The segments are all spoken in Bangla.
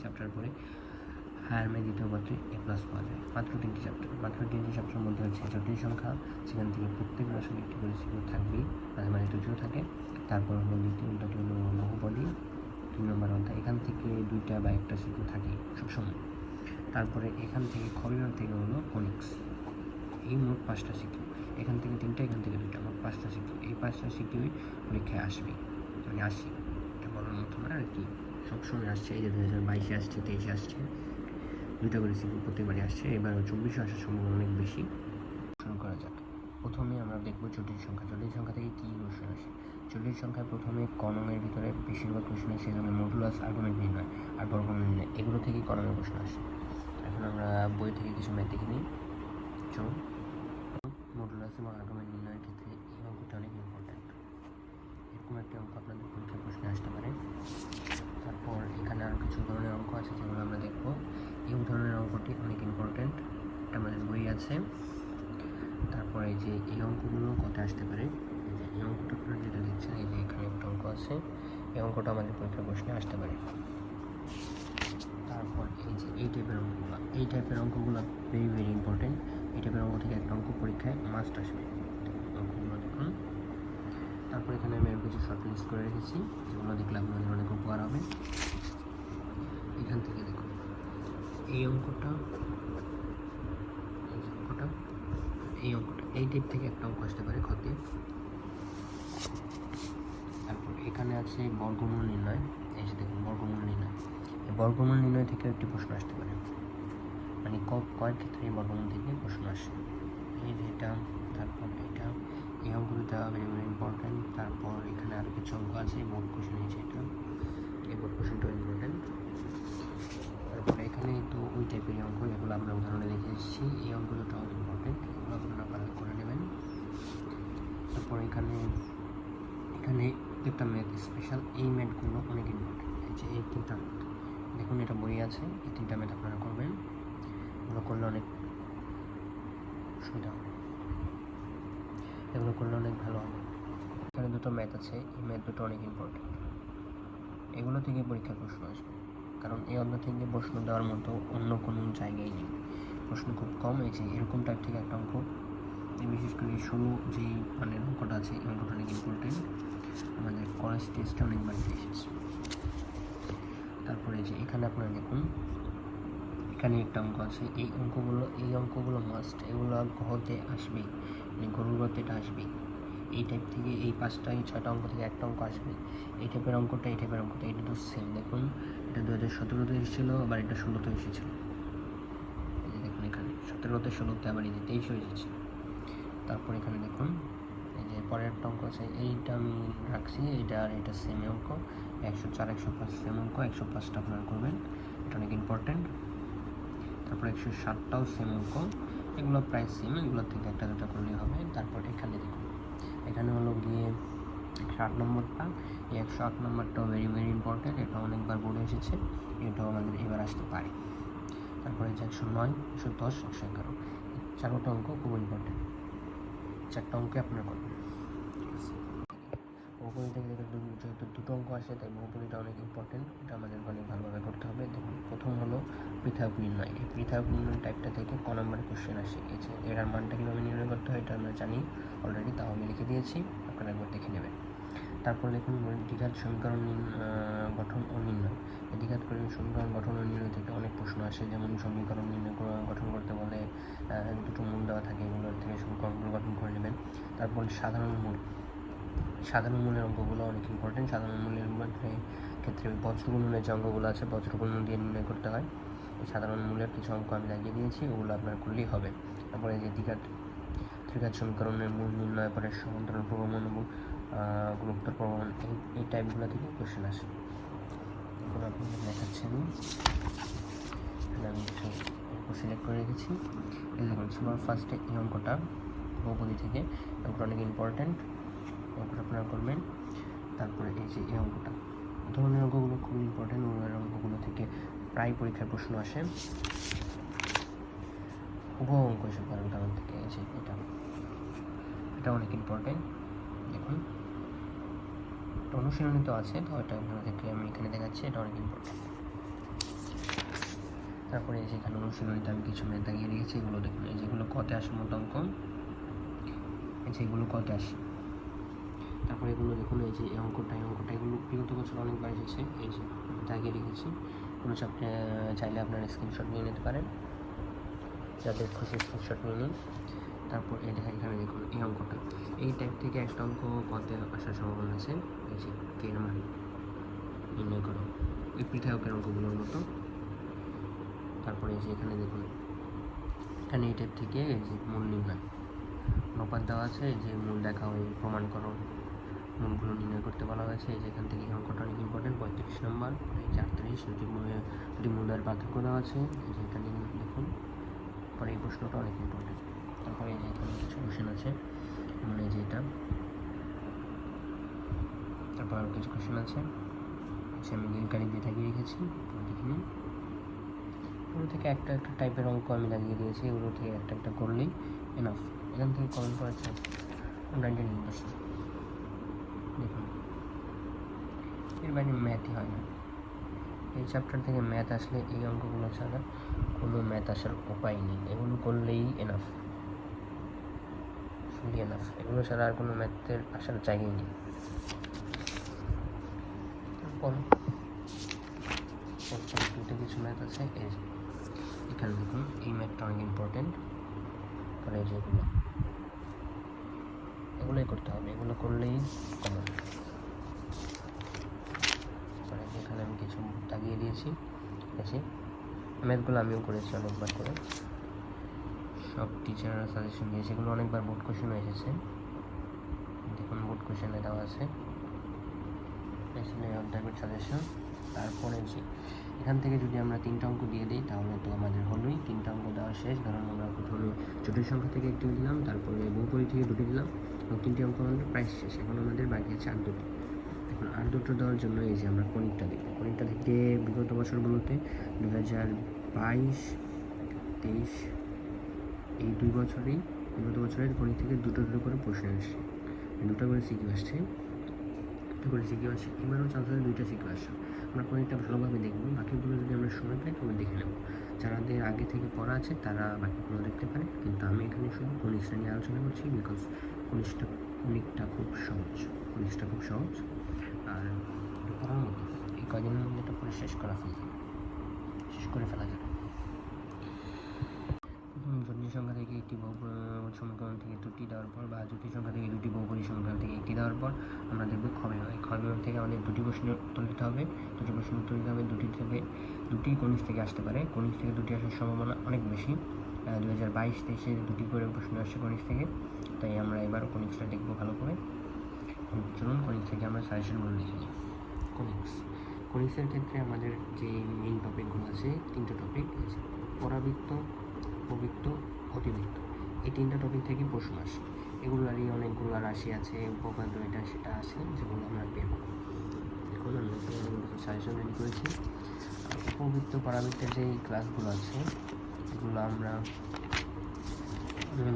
চ্যাপ্টার পরে হায়ার ম্যাথ দ্বিতীয় পত্রে A+ পাওয়া যায়। মাত্র 3টি চ্যাপ্টার মধ্যে হচ্ছে জটিল সংখ্যা, সেখান থেকে প্রত্যেকের আসলে একটি করে সিকিউ থাকবেই, মাঝে মাঝে দুটিও থাকে। তারপর হলো দ্বিতীয়টা হলো বহুপদী 2 নম্বর অধ্যায়, এখান থেকে 2টা বা 1টা সিকিউ থাকে সবসময়। তারপরে এখান থেকে খ বিভাগ থেকে হলো ফোনিক্স, এই মোট 5টা সিকিউ, এখান থেকে 3টা, এখান থেকে 2টা, মোট 5টা সিকিউ। এই 5টা সিকিউই পরীক্ষায় আসবে, মানে আসি, এটা বলার মতো না আর কি, সবসময় আসছে। এই যে 2022-এ আসছে, 23-এ আসছে, 2টা করে সিকিউ প্রত্যেকবারই আসছে। এবার 24-এ আসার সম্ভাবনা অনেক বেশি। শুরু করা যাক। প্রথমে আমরা দেখব জটিল সংখ্যা। জটিল সংখ্যা থেকে কী কোশ্চেন আসে? জটিল সংখ্যায় প্রথমে কলমের ভিতরে বেশিরভাগ কোশ্চেন আসে যেমন মডুলাস, আর্গুমেন্ট নির্ণয় আর বর্গমূল নির্ণয়, এগুলো থেকে কলমের প্রশ্ন আসে। এখন আমরা বই থেকে কিছু ম্যাথ দেখে নিই। চলুন। মডুলাস এবং আর্গুমেন্ট নির্ণয়ের ক্ষেত্রে এই অঙ্কটা অনেক ইম্পর্ট্যান্ট। এরকম একটা অঙ্ক আপনাদের পরীক্ষার প্রশ্নে আসতে পারে। তারপর এখানে আরও কিছু ধরনের অঙ্ক আছে যেগুলো আমরা দেখব। এই ধরনের অঙ্কটি অনেক ইম্পর্ট্যান্ট, এটা আমাদের বই আছে। তারপরে এই যে এই অঙ্কগুলো কোথায় আসতে পারে, এই অঙ্কটা আপনারা যেটা দেখছেন, এই যে এখানে একটা অঙ্ক আছে, এই অঙ্কটা আমাদের পরীক্ষার প্রশ্নে আসতে পারে। তারপর এই যে এই টাইপের অঙ্কগুলো ভেরি ভেরি ইম্পর্টেন্ট। এই টাইপের অঙ্ক থেকে একটা অঙ্ক পরীক্ষায় মাস্ট আসবে, অঙ্কগুলো দেখুন। তারপর এখানে আমি কিছু শর্ট লিস্ট করে রেখেছি, যেগুলো দেখলে আপনাদের অনেক উপকার হবে। এখান থেকে দেখুন এই অঙ্কটা, এই টাইপ থেকে একটা অঙ্ক আসতে পারে ক্ষতে। তারপর এখানে আছে বর্গমূল নির্ণয়, এই যে দেখুন বর্গমূল নির্ণয়, এই বর্গমূল নির্ণয় থেকে একটি প্রশ্ন আসতে পারে, মানে কয়েক ক্ষেত্রে এই বর্গমূল থেকে প্রশ্ন আসে। এই যে এটা, তারপর এটা, এই অঙ্ক দুটা ভেরি ভেরি ইম্পর্টেন্ট। তারপর এখানে আরও কিছু অঙ্ক আছে, বোর্ড কোশ্চেন হয়েছে এটা, এই বোর্ড কোশ্চেনটাও ইম্পর্টেন্ট। তারপরে এখানে তো ওই টাইপের অঙ্ক, এগুলো আমরা উদাহরণে দেখে এসেছি, এই অঙ্ক দুটাও ইম্পর্টেন্ট, এগুলো আপনারা ভালো করে নেবেন। তারপর এখানে একটা ম্যাথ স্পেশাল, এই ম্যাথগুলো অনেক ইম্পর্টেন্ট। এই যে এই 3টা ম্যাথ দেখুন, এটা বই আছে, এই 3টা ম্যাথ আপনারা করবেন, এগুলো করলে অনেক সুবিধা হবে, এগুলো করলে অনেক ভালো হবে। এখানে 2টো ম্যাথ আছে, এই ম্যাথ দুটো অনেক ইম্পর্টেন্ট, এগুলো থেকে পরীক্ষার প্রশ্ন আসবে, কারণ এই অধ্যায় থেকে প্রশ্ন দেওয়ার মতো অন্য কোনো জায়গায় নেই, প্রশ্ন খুব কম। এই যে এরকম টাইপ থেকে একটা অঙ্ক, বিশেষ করে শুরু যেই মানে অঙ্কটা আছে, এই অঙ্কটা অনেক ইম্পর্টেন্ট, আমাদের কলেজ টেস্টে অনেকবার এসেছে। তারপরে যে এখানে আপনারা দেখুন, এখানে একটা অঙ্ক আছে, এই অঙ্কগুলো মাস্ট, এগুলো ঘতে আসবেই, মানে গরুর গতে এটা আসবেই। এই টাইপ থেকে এই 5টা-6টা অঙ্ক থেকে একটা অঙ্ক আসবে। এই টাইপের অঙ্কটা এটা তো সেম। দেখুন এটা 2017-তে এসেছিল, আবার এটা 16-তে এসেছিল। এই যে দেখুন এখানে 17-তে, 16-তে, আবার এই যে 23-এও এসেছে। তারপর এখানে দেখুন এই যে পরের একটা অঙ্ক আছে, এইটা আমি রাখছি, এটা আর এটা সেম অঙ্ক, 104, 105 সেম অঙ্ক, 105টা আপনারা করবেন, এটা অনেক ইম্পর্টেন্ট। তারপর 107টাও সেম অঙ্ক, এগুলো প্রায় সেম, এগুলো থেকে একটা দুটা করলেই হবে। তারপর এখানে দেখুন, এখানে হলো গিয়ে 108 নম্বরটা, এই 108 নম্বরটাও ভেরি ভেরি ইম্পর্টেন্ট, এটা অনেকবার বোর্ডে এসেছে, এটাও আমাদের এবার আসতে পারে। তারপরে 109, 110, 111, 4টা অঙ্ক খুব ইম্পর্টেন্ট, 4টা অঙ্কে আপনারা করবেন। বহুপদী থেকে যেহেতু 2টো অঙ্ক আসে, তাই বহুপদীটা অনেক ইম্পর্টেন্ট, এটা আমাদের অনেক ভালোভাবে করতে হবে। দেখুন প্রথম হলো পৃথক নির্ণয়, এই পৃথক নির্ণয় টাইপটা থেকে ক নম্বরে কোশ্চেন আসে। এর মানটা কীভাবে নির্ণয় করতে হয় এটা আমরা জানি অলরেডি, তাও আমি লিখে দিয়েছি, আপনারা একবার দেখে নেবেন। তারপর দেখুন দ্বিঘাত সমীকরণ গঠন ও নির্ণয়, এই দ্বিঘাত সমীকরণ গঠন ও নির্ণয় থেকে অনেক প্রশ্ন আসে, যেমন সমীকরণ গঠন করতে বলে 2টো মূল দেওয়া থাকে, এগুলোর থেকে সমীকরণগুলো গঠন করে নেবেন। তারপর সাধারণ মূলের অঙ্কগুলো অনেক ইম্পর্টেন্ট। সাধারণ মূলের ক্ষেত্রে বজ্রগুণনের যে অঙ্কগুলো আছে, বজ্রগুণন দিয়ে নির্ণয় করতে হয়। এই সাধারণ মূলের কিছু অঙ্ক আমি লাগিয়ে দিয়েছি, ওগুলো আপনার করলেই হবে। তারপরে যে ত্রিঘাত সমীকরণের মূল নির্ণয় করে সমান্তরাল প্রগমন এবং গুণোত্তর প্রগমন, এই টাইপগুলো থেকে কোশ্চেন আসে, এগুলো আপনাদের দেখাচ্ছি আমি। এখানে আমি কিছু অঙ্ক সিলেক্ট করে রেখেছি। এই দেখুন সবার ফার্স্টে এই অঙ্কটা বহুপদী থেকে, অঙ্কটা অনেক ইম্পর্টেন্ট, অঙ্কটা আপনারা করবেন। তারপরে এই যে এই অঙ্কটা, ধরনের অঙ্কগুলো খুব ইম্পর্টেন্ট, ওই অঙ্কগুলো থেকে প্রায় পরীক্ষার প্রশ্ন আসে, হুবহু অঙ্ক এসে পড়ে উদাহরণ থেকে। এই যে এটা অনেক ইম্পর্টেন্ট, দেখুন এটা অনুশীলনী তো আছে, তো এটা আপনাদেরকে আমি এখানে দেখাচ্ছি, এটা অনেক ইম্পর্টেন্ট। তারপরে এই যে এখানে অনুশীলনীতে আমি কিছু ম্যাথ দাগিয়ে রেখেছি, এগুলো দেখুন, এই যেগুলো কতে আসে মোট অঙ্ক, এই যে এগুলো কতে আসে। তারপরে এগুলো দেখুন, এই যে এই অঙ্কটা এগুলো বিগত বছর অনেকবার এসেছে, এই যে দাগিয়ে রেখেছি। কোনো আপনি চাইলে আপনারা স্ক্রিনশট নিয়ে নিতে পারেন, যাদের খুশি স্ক্রিনশট নিয়ে নিন। তারপর এই দেখা এখানে দেখুন এই অঙ্কটা, এই টাইপ থেকে একটা অঙ্ক কতে আসার সম্ভাবনা আছে। এই যে কের মান নির্ণয় করো, এই পৃথকের অঙ্কগুলোর মতো। তারপরে এই যে এখানে দেখুন, এখানে এই টাইপ থেকে এই যে মূল নির্ণয় অনুপাত দেওয়া আছে, এই যে মূল দেখা হয় প্রমাণ করো, মূলগুলো নির্ণয় করতে বলা হয়েছে। এই যে এখান থেকে এই অঙ্কটা অনেক ইম্পর্টেন্ট, 35 নম্বর, এই 38 দুটি মূলের পার্থক্য দেওয়া আছে, এই যে এখানে দেখুন। পরে এই প্রশ্নটা অনেক ইম্পর্টেন্ট। তারপরে এই যে এখানে কিছু কোশ্চেন আছে, মানে যে এটা, তারপর আরও কিছু কোশ্চেন আছে, আমি নীলকালি দিয়ে লাগিয়ে রেখেছি, দেখে নিন। এগুলো থেকে একটা একটা টাইপের অঙ্ক আমি লাগিয়ে দিয়েছি, এগুলো থেকে একটা একটা করলেই এনাফ। এখান থেকে কমেন্ট করেছে 99%। দেখুন, এর বাইরে ম্যাথই হয় না। এই চ্যাপ্টার থেকে ম্যাথ আসলে এই অঙ্কগুলো ছাড়া কোনো ম্যাথ আসার উপায় নেই, এগুলো করলেই এনাফ, ফুলি এনাফ। এগুলো ছাড়া আর কোনো ম্যাথের আসার জায়গাই নেই। তারপর দুটো কিছু ম্যাথ আছে, এই যে এখানে দেখুন, এই ম্যাথটা অনেক ইম্পর্টেন্ট। পরে এই যে এগুলোই করতে হবে, এগুলো করলেই কমন। পরে এখানে আমি কিছু দাগিয়ে দিয়েছি, ঠিক আছে। ম্যাথগুলো আমিও করেছি অনেকবার করে, সব টিচাররা সাজেশন দিয়েছে, এগুলো অনেকবার বোর্ড কোশ্চেনও এসেছে। দেখুন বোর্ড কোশ্চেনে দেওয়া আছে, অধ্যায়ের সাজেশন। তারপরে যে এখান থেকে যদি আমরা 3টা অঙ্ক দিয়ে দিই তাহলে তো আমাদের হলোই, 3টা অঙ্ক দেওয়া শেষ। ধরুন আমরা প্রথমে জটিল সংখ্যা থেকে একটি দিলাম, তারপরে বহুপরী থেকে 2টি দিলাম, এবং 3টি অঙ্ক আমাদের প্রায় শেষ। এখন আমাদের বাকি আছে আর 2টি। এখন আর 2টো দেওয়ার জন্য এই যে আমরা কণিকটা দেখব। কণিকটা থেকে বিগত বছরগুলোতে 2022, 23 এই 2 বছরেই বিগত বছরের গণিত থেকে 2টো করে প্রশ্ন আসছে, 2টা করে সিকিউ আসছে, করে সিকিউ আসছে। এবারও চান্স আছে 2টা সিকিউ আসছে। আমরা কণিকটা ভালোভাবে দেখব, বাকিগুলো যদি আমরা সময় পাই তবে দেখে নেব। যাদের আগে থেকে পড়া আছে তারা বাকিগুলো দেখতে পারে, কিন্তু আমি এখানে শুধু কণিকটা নিয়ে আলোচনা করছি, বিকজ কণিকটা খুব সহজ, আর পড়ার মতো। এই কদিনের মধ্যে এটা পরে শেষ করে ফেলা যাবে। জটিল সংখ্যা থেকে একটি বহুপরী সমীকরণ থেকে 2টি দেওয়ার পর, বা জটিল সংখ্যা থেকে 2টি বহুপরী সমীকরণ থেকে 1টি দেওয়ার পর আমরা দেখব খ বিভাগ থেকে আমাদের 2টি প্রশ্ন উত্তর দিতে হবে। 2টি প্রশ্ন উত্তর দিতে হবে, 2টি কনিষ্ঠ থেকে আসতে পারে। কনিষ্ঠ থেকে 2টি আসার সম্ভাবনা অনেক বেশি। 2022-23 2টি করে প্রশ্ন আসছে কনিষ্ঠ থেকে, তাই আমরা এবারও কনিষ্ঠটা দেখব ভালো করে। চলুন কনিষ্ঠ থেকে আমরা সাজেশনগুলো লিখে নিই। কনিষ্ঠের ক্ষেত্রে আমাদের যে মেইন টপিকগুলো আছে, 3টা টপিক আছে, পরাবৃত্ত, উপবৃত্ত, অতিবৃত্ত। এই 3টা টপিক থেকে প্রশ্ন আসে। এগুলোরই অনেকগুলো রাশি আছে, উপপাদ্য এটা সেটা আছে, যেগুলো আমরা বের করব। এখন আমরা সাজেশন রেডি করেছি। উপবৃত্ত পরাবৃত্তের যে ক্লাসগুলো আছে এগুলো আমরা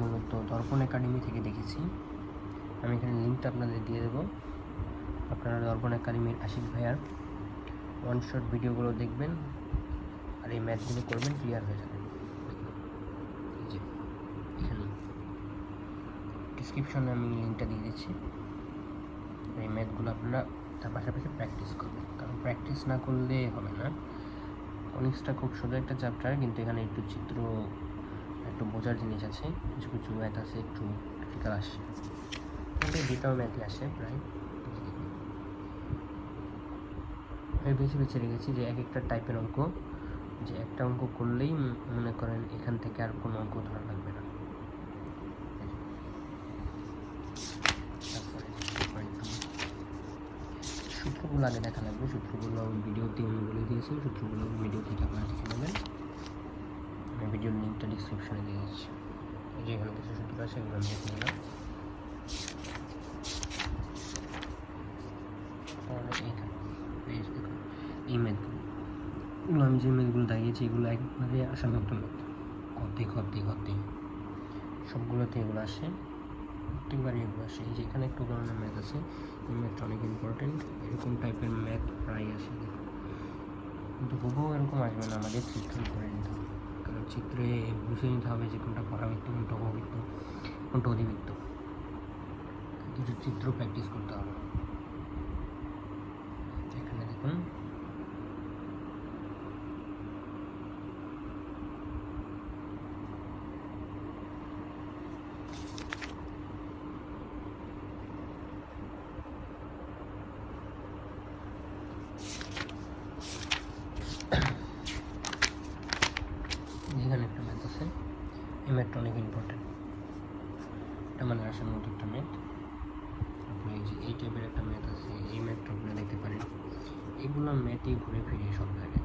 মূলত দর্পণ একাডেমি থেকে দেখেছি। আমি এখানে লিঙ্কটা আপনাদের দিয়ে দেবো, আপনারা দর্পণ একাডেমির আশিক ভাইয়ার ওয়ান শট ভিডিওগুলো দেখবেন আর এই ম্যাথগুলো করবেন, ক্লিয়ার হয়ে যাবে। এখানে ডিসক্রিপশনে আমি লিঙ্কটা দিয়ে দিচ্ছি। এই ম্যাথগুলো আপনারা তার পাশাপাশি প্র্যাকটিস করবেন, কারণ প্র্যাকটিস না করলে হবে না। কনিক্সটা খুব সোজা একটা চ্যাপ্টার, কিন্তু এখানে একটু চিত্র, একটু বোঝার জিনিস আছে, কিছু কিছু ম্যাথ আছে একটু ক্রিটিক্যাল আসে, কিন্তু দুটাও ম্যাথই আসে প্রায়। আমি বেছে রেখেছি যে এক একটা টাইপের অঙ্ক, যে একটা অঙ্ক করলেই মনে করেন এখান থেকে আর কোনো অঙ্ক ধরা লাগবে না। সূত্রগুলো আগে দেখা লাগবে, সূত্রগুলো ভিডিওতে আমি বলে দিয়েছি, সূত্রগুলো ভিডিও থেকে আপনারা দেখে নেবেন। আমি ভিডিওর লিঙ্কটা ডিসক্রিপশনে দিয়ে দিচ্ছি। যে এখানে কিছু সূত্র আছে এগুলো আমি দেখে নিলাম। এই ম্যাথগুলো আমি যে ম্যাথগুলো দাঁড়িয়েছি এগুলো একবারে আসার মতো ম্যাথ, ঘতে সবগুলোতে এগুলো আসে, প্রত্যেকবারই এগুলো আসে। এই যে এখানে একটু ধরনের ম্যাথ আছে, এই ম্যাথটা অনেক ইম্পর্টেন্ট। এরকম টাইপের ম্যাথ প্রায় আসে, কিন্তু হুবহু এরকম আসবে না, আমাদের চিত্র করে নিতে হবে। কারণ চিত্রে বুঝে নিতে হবে যে কোনটা পরাবৃত্ত, কোনটা অপবৃত্ত, কোনটা অধিবৃত্ত। কিছু চিত্র প্র্যাকটিস করতে হবে। এখানে দেখুন যেখানে একটা ম্যাথ আছে, এই ম্যাথটা অনেক ইম্পর্টেন্ট। এটা মানে আসার মতো একটা ম্যাথ। আপনি এই টাইপের একটা ম্যাথ আছে, এই ম্যাথটা আপনি দেখতে পারেন। এগুলো ম্যাথই ঘুরে ফিরে সব জায়গায়।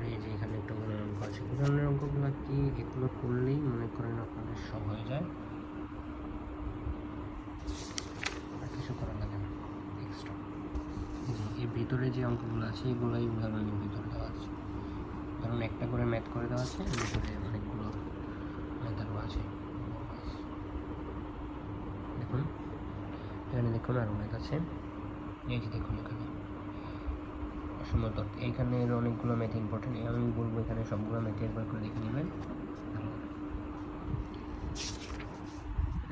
এই যে এখানে একটা উদাহরণ অঙ্ক আছে, উদাহরণের অঙ্কগুলো কি এগুলো করলেই মনে করেন আপনাদের সব হয়ে যায়, আর কিছু করা লাগে না এক্সট্রা। এর ভিতরে যে অঙ্কগুলো আছে এগুলোই উদাহরণের ভিতরে দেওয়া আছে। কারণ একটা করে ম্যাথ করে দেওয়া আছে, ভিতরে অনেকগুলো ম্যাথ আরও আছে। দেখুন এখানে দেখুন আরও ম্যাথ আছে। এই যে দেখুন এখানে অসম্ভব, এইখানের অনেকগুলো ম্যাথ ইম্পর্টেন্ট। আমি বলবো এখানে সবগুলো ম্যাথ একবার করে দেখে নেবেন।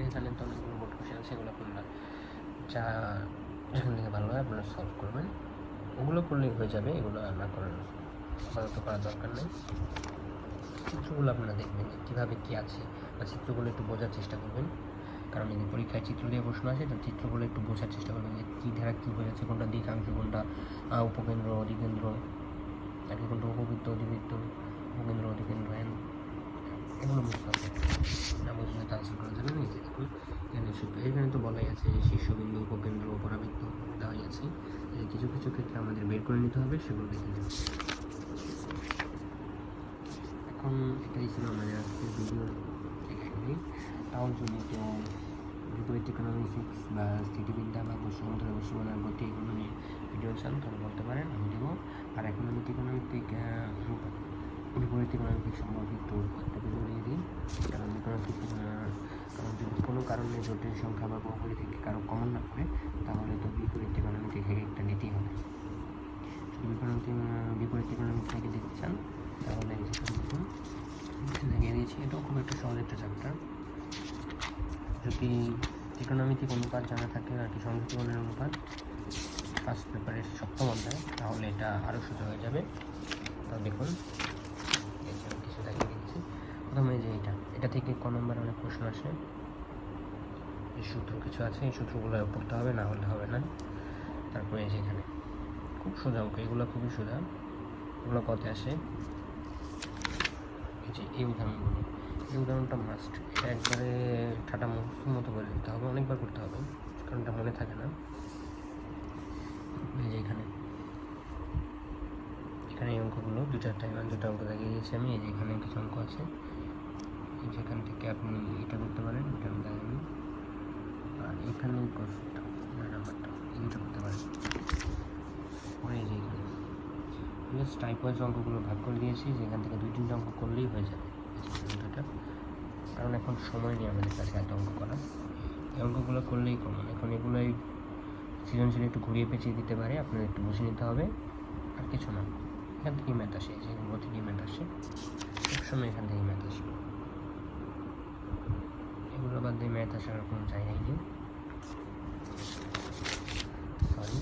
এখানে তো অনেকগুলো বোর্ড কোশ্চেন আছে, এগুলো আপনারা যা যেখান থেকে ভালো হয় আপনারা সলভ করবেন। ওগুলো করলেই হয়ে যাবে, এগুলো না করেন আপাতত করার দরকার নেই। চিত্রগুলো আপনারা দেখবেন কীভাবে কী আছে, বা চিত্রগুলো একটু বোঝার চেষ্টা করবেন। কারণ এই পরীক্ষায় চিত্র দিয়ে প্রশ্ন আসে, তো চিত্রগুলো একটু বোঝার চেষ্টা করবেন যে কী ধারা কী বোঝাচ্ছে, কোনটা দিকাংশ, কোনটা উপকেন্দ্র, অধিকেন্দ্র, আর কি কোনটা উপবৃত্ত, অধিবৃত্ত, উপকেন্দ্র, অধিকেন্দ্র, এগুলো বুঝতে হবে। না বুঝলে তো আনসার করা যাবে না। দেখুন এখানে তো বলাই আছে শীর্ষবিন্দু, উপকেন্দ্র, পরাবৃত্ত দেওয়াই আছে। কিছু কিছু ক্ষেত্রে আমাদের বের করে নিতে হবে, সেগুলো দেখে নেব। এখন এটাই ছিল আমাদের আজকের ভিডিও। এখানে তাও যদি কেউ বিপরীত ইকোনমিক্স বা স্থিতিবিদ্যা বা বস্তুগণিতের বস্তুগণের গতি এগুলো নিয়ে ভিডিও চান তাহলে বলতে পারেন, আমি দেবো। আর ইকোনমিক বিপরীত ইকোনমিক সম্পর্কিত একটা ভিডিও দিয়ে দিই। কারণ কারণ যদি কোনো কারণে জটিল সংখ্যা বা বহুপরী থেকে কারো কমন না করে, তাহলে তো বিপরীত ইকোনমিক থেকে একটা নিতেই হবে। যদি বিপরীত ইকোনমিক থেকে দেখতে চান তাহলে দেখুন লাগিয়ে দিয়েছি। এটাও খুব একটা সহজ একটা চ্যাপ্টার। যদি ইকোনমিতে অনুপাত জানা থাকে আর কি, সংযুক্তকরণের অনুপাত ফার্স্ট পেপারের সপ্তম অধ্যায়, তাহলে এটা আরও সোজা হয়ে যাবে। তো দেখুন কিছু দেখিয়ে দিচ্ছি। প্রথমে যে এটা থেকে ক নম্বর অনেক প্রশ্ন আসে, এই সূত্র কিছু আছে, এই সূত্রগুলো পড়তে হবে, না হলে হবে না। তারপরে যেখানে খুব সোজা অঙ্ক, এগুলো খুবই সোজা, এগুলো কত আসে। এই উদাহরণগুলো, এই উদাহরণটা মাস্ট, এটা একবারে ঠাটা মুখস্থ মতো করে দিতে হবে, অনেকবার করতে হবে, কারণ এটা মনে থাকে না। এই যে এখানে এই অঙ্কগুলো দু চারটা অঙ্ক দেখিয়ে দিয়েছি আমি। এই যে এখানে কিছু অঙ্ক আছে, যেখান থেকে আপনি এটা করতে পারেন, এটা আমি দেখাইনি। আর এখানে নাম্বারটা এইটা করতে পারেন। পরে এই যে এখানে জাস্ট টাইপ ওয়াইজ অঙ্কগুলো ভাগ করে দিয়েছি, যেখান থেকে 2-3টা অঙ্ক করলেই হয়ে যাবে দুটোটা। কারণ এখন সময় নেই আমাদের কাছে এত অঙ্ক করা, এই অঙ্কগুলো করলেই কমন। এখন এগুলোই সৃজনশীল একটু ঘুরিয়ে পেঁচিয়ে দিতে পারে, আপনার একটু বুঝে নিতে হবে, আর কিছু না। এখান থেকেই ম্যাথ আসে, যেগুলো থেকেই ম্যাথ আসে, সবসময় এখান থেকেই ম্যাথ আসবে। এগুলো বাদ দিয়ে ম্যাথ আসার কোনো জায়গায় নেই, সরি।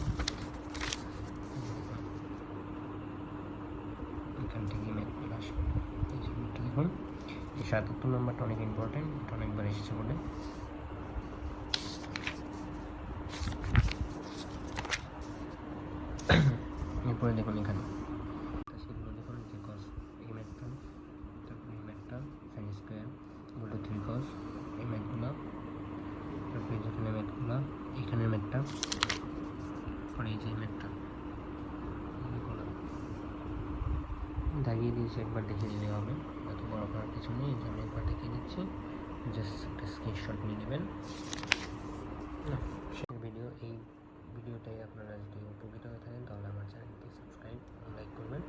এখান থেকেই ম্যাথগুলো আসবে। এই যে দেখুন এই 77 নম্বরটা অনেক ইম্পর্টেন্ট, এটা অনেকবার এসেছে বলে। এরপরে দেখুন এখানে সেগুলো দেখুন, যে কস এই ম্যাথটা, তারপরে এই ম্যাথটা সাইন স্কোয়ার বলতে 3 কস, এই ম্যাথগুলো, তারপরে যেখানে ম্যাথগুলো, এখানের ম্যাথটা, পরে এই যে ম্যাথটা দাগিয়ে দিয়েছি, একবার দেখিয়ে দিলে হবে, এত বড় করার কিছু নেই। যে আমি একবার দেখিয়ে দিচ্ছি, জাস্ট একটা স্ক্রিনশট নিয়ে নেবেন। এই ভিডিওটাই আপনারা যদি উপকৃত হয়ে থাকেন তাহলে আমার চ্যানেলটি সাবস্ক্রাইব লাইক করবেন,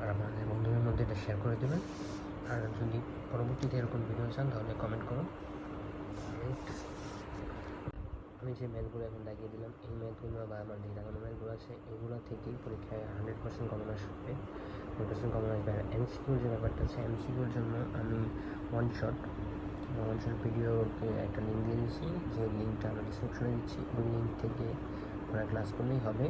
আর আপনাদের বন্ধুদের মধ্যে এটা শেয়ার করে দেবেন। আর যদি পরবর্তীতে এরকম ভিডিও চান তাহলে কমেন্ট করুন। আমি যে ম্যাথগুলো এখন দেখিয়ে দিলাম, এই ম্যাথগুলো বা আমার যে দেখানো ম্যাথগুলো আছে, এগুলো থেকেই পরীক্ষায় 100% কমন আসবে। 100% কমন আসবে। আর এমসিকিউর যে ব্যাপারটা আছে, এমসিকিউর জন্য আমি ওয়ান শট ভিডিওকে একটা লিঙ্ক দিয়ে দিচ্ছি, যে লিঙ্কটা আমরা ডিসক্রিপশনে দিচ্ছি। ওই লিঙ্ক থেকে ওরা ক্লাস করলেই হবে।